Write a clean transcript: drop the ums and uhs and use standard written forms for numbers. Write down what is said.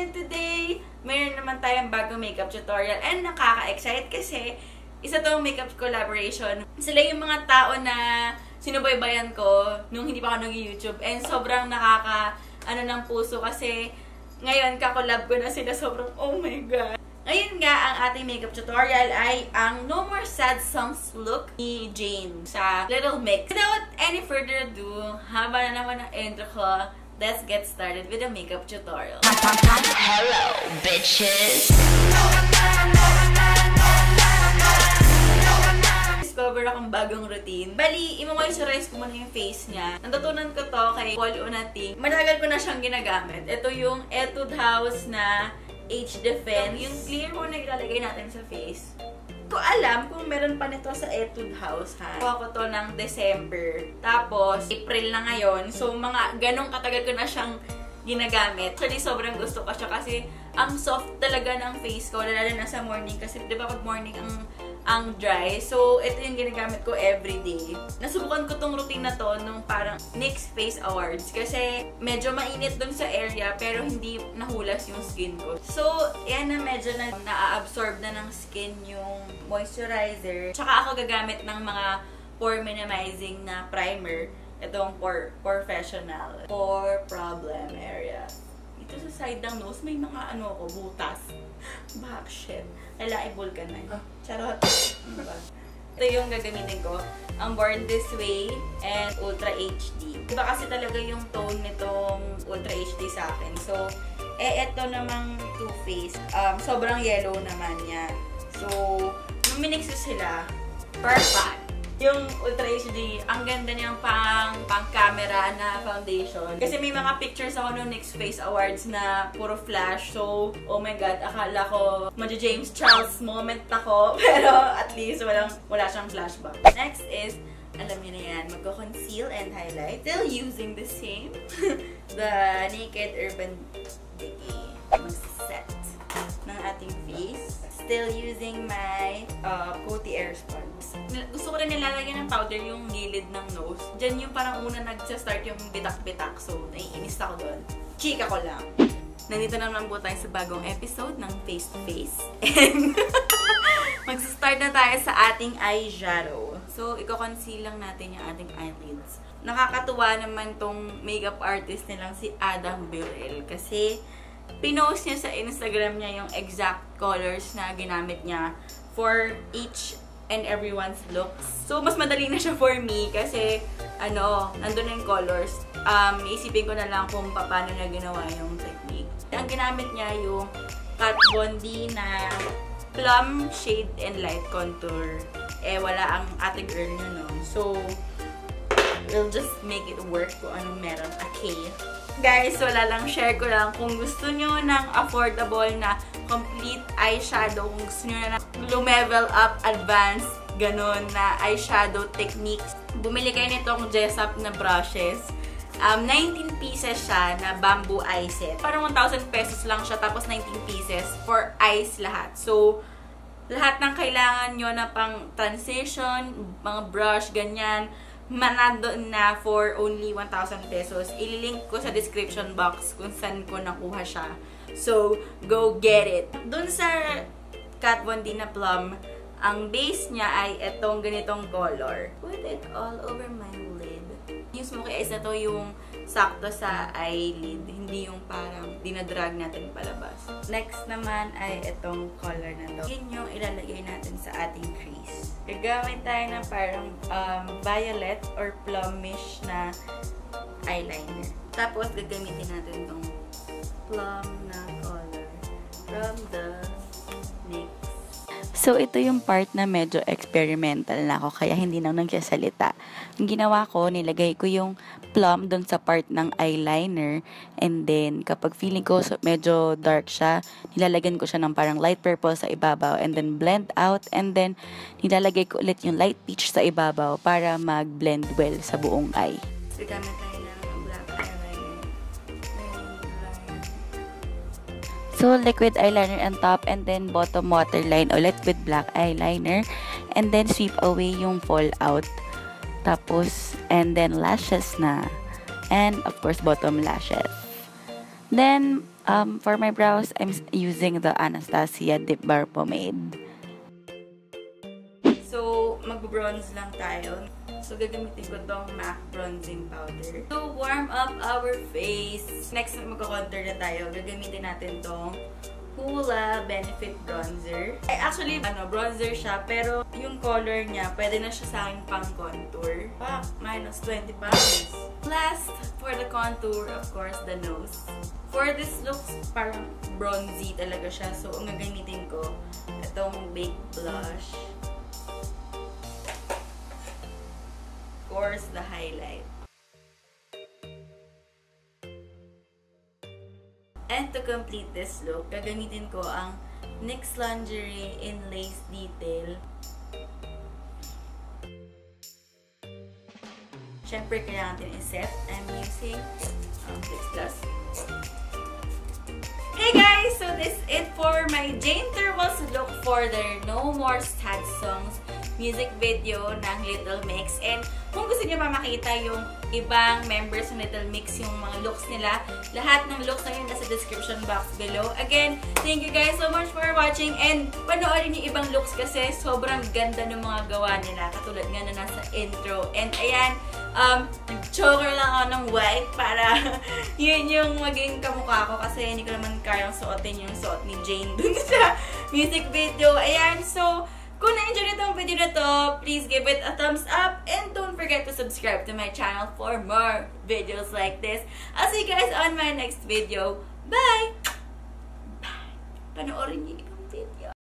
And today, mayroon naman tayong bagong makeup tutorial and nakaka-excite kasi isa tong makeup collaboration. Sila yung mga tao na sinubaybayan ko nung hindi pa ako nag-YouTube and sobrang ng puso kasi ngayon kakolab ko na sila, sobrang oh my god. Ngayon nga, ang ating makeup tutorial ay ang No More Sad Songs look ni Jane sa Little Mix. Without any further ado, haba na naman ang intro ko, let's get started with the makeup tutorial. Hello, bitches! Discover akong bagong routine. Bali, i-moisturize ko muna yung face niya. Natutunan ko to kay Paul Unating. Matagal ko na siyang ginagamit. Ito yung Etude House na Age Defense. Yung clear mo na ilalagay natin sa face. Ko alam kung meron pa nito sa Etude House, ha? Kuha ko to ng December. Tapos, April na ngayon. So, mga ganong katagal ko na siyang ginagamit. Actually, sobrang gusto ko siya kasi ang soft talaga ng face ko, lalo na sa morning. Kasi, di ba, pag morning ang dry. So, ito yung ginagamit ko everyday. Nasubukan ko tong routine na to nung parang NYX Face Awards. Kasi, medyo mainit dun sa area, pero hindi nahulas yung skin ko. So, yan na medyo na-absorb na ng skin yung moisturizer. Tsaka ako gagamit ng mga pore minimizing na primer. Itong Professional. Pore problem area. Ito sa side ng nose, may mga butas. Back shit. Kailangan i-vulcanize. Charot. Diba? Ito yung gagamitin ko. Ang Born This Way and Ultra HD. Diba kasi talaga yung tone nitong Ultra HD sa akin. So, ito namang Too Faced. Sobrang yellow naman niya. So, nung minix sila, perfect. Yung Ultra HD, ang ganda niyang pang-camera na foundation. Kasi may mga pictures ako nung NYX Face Awards na puro flash. So, oh my god, akala ko James Charles moment ako. Pero at least wala siyang flashback. Next is, alam niyo na yan, magko-conceal and highlight. Still using the same. The Naked Urban Decay. Mag-set ng ating face. Still using my Coty Air Sponge. Gusto ko rin nilalagyan ng powder yung gilid ng nose. Diyan yung parang una nagsa-start yung bitak-bitak. So, naiinis ako doon. Chika ko lang. Nandito naman po tayo sa bagong episode ng Face to Face. And mag-start na tayo sa ating eyeshadow. So, i-conceal lang natin yung ating eyelids. Nakakatuwa naman tong makeup artist nilang si Adam Burrell. Kasi pinost niya sa Instagram niya yung exact colors na ginamit niya for each and everyone's looks. So, mas madali na siya for me kasi, nandun na yung colors. Iisipin ko na lang kung paano niya ginawa yung technique. Ang ginamit niya yung Kat Von D na Plum Shade and Light Contour. Wala ang ate girl niya, no? So, we'll just make it work kung anong meron. Okay. Guys, wala lang, share ko lang. Kung gusto nyo ng affordable na complete eyeshadow, kung gusto nyo na lumevel up, advanced, ganun na eyeshadow techniques, bumili kayo nitong Jessup na brushes. 19 pieces siya na bamboo eye set. Parang 1,000 pesos lang siya, tapos 19 pieces for eyes lahat. So, lahat ng kailangan nyo na pang transition, mga brush, ganyan, manandun na for only 1,000 pesos. Ililink ko sa description box kung saan ko nakuha siya. So, go get it. Dun sa Kat Von D na Plum, ang base niya ay etong ganitong color. Put it all over my lid. Yung smoky eyes na to yung sakto sa eyelid, hindi yung parang dinadrag natin palabas. Next naman ay itong color na to. Yun yung ilalagay natin sa ating crease. Gagamit tayo ng parang violet or plumish na eyeliner. Tapos gagamitin natin itong plum na color from the NYX. So, ito yung part na medyo experimental na ako, kaya hindi nang nagsasalita. Ang ginawa ko, nilagay ko yung plum dun sa part ng eyeliner. And then, kapag feeling ko medyo dark siya, nilalagyan ko siya ng parang light purple sa ibabaw. And then, blend out. And then, nilalagay ko ulit yung light peach sa ibabaw para mag-blend well sa buong eye. So, gamit tayo ng black eyeliner. So, liquid eyeliner on top and then bottom waterline ulit with black eyeliner. And then, sweep away yung fallout. Tapos, and then lashes na. And, of course, bottom lashes. Then, For my brows, I'm using the Anastasia Dip Bar Pomade. So, mag-bronze lang tayo. So, gagamitin ko tong MAC bronzing powder. To warm up our face. Next, magka-contour na tayo. Gagamitin natin tong Hoola Benefit Bronzer. Actually, bronzer siya, pero yung color niya, pwede na siya sa akin pang contour. Minus 20 pounds. Last, for the contour, of course, the nose. For this looks, parang bronzy talaga siya. So, ang gagamitin ko, itong Baked Blush. Of course, the highlight. And to complete this look, gagamitin ko ang NYX Lingerie in Lace Detail. Siyempre, kailangan natin i-set. I'm using Lip Gloss. Hey guys! So this is it for my Jane Turbo's look for their No More Sad Songs music video ng Little Mix. And kung gusto niyo makita yung ibang members ng Little Mix, yung mga looks nila, lahat ng looks na yun nasa description box below. Again, thank you guys so much for watching, and panoorin yung ibang looks kasi sobrang ganda ng mga gawa nila, katulad nga na nasa intro. And ayan, choker lang ako ng white para yun yung maging kamukha ko, kasi hindi ko naman kayang suotin yung suot ni Jane dun sa music video. Ayan, so kung na-enjoy nitong video na to, please give it a thumbs up and don't forget to subscribe to my channel for more videos like this. I'll see you guys on my next video. Bye! Bye! Panoorin niyo yung ibang video.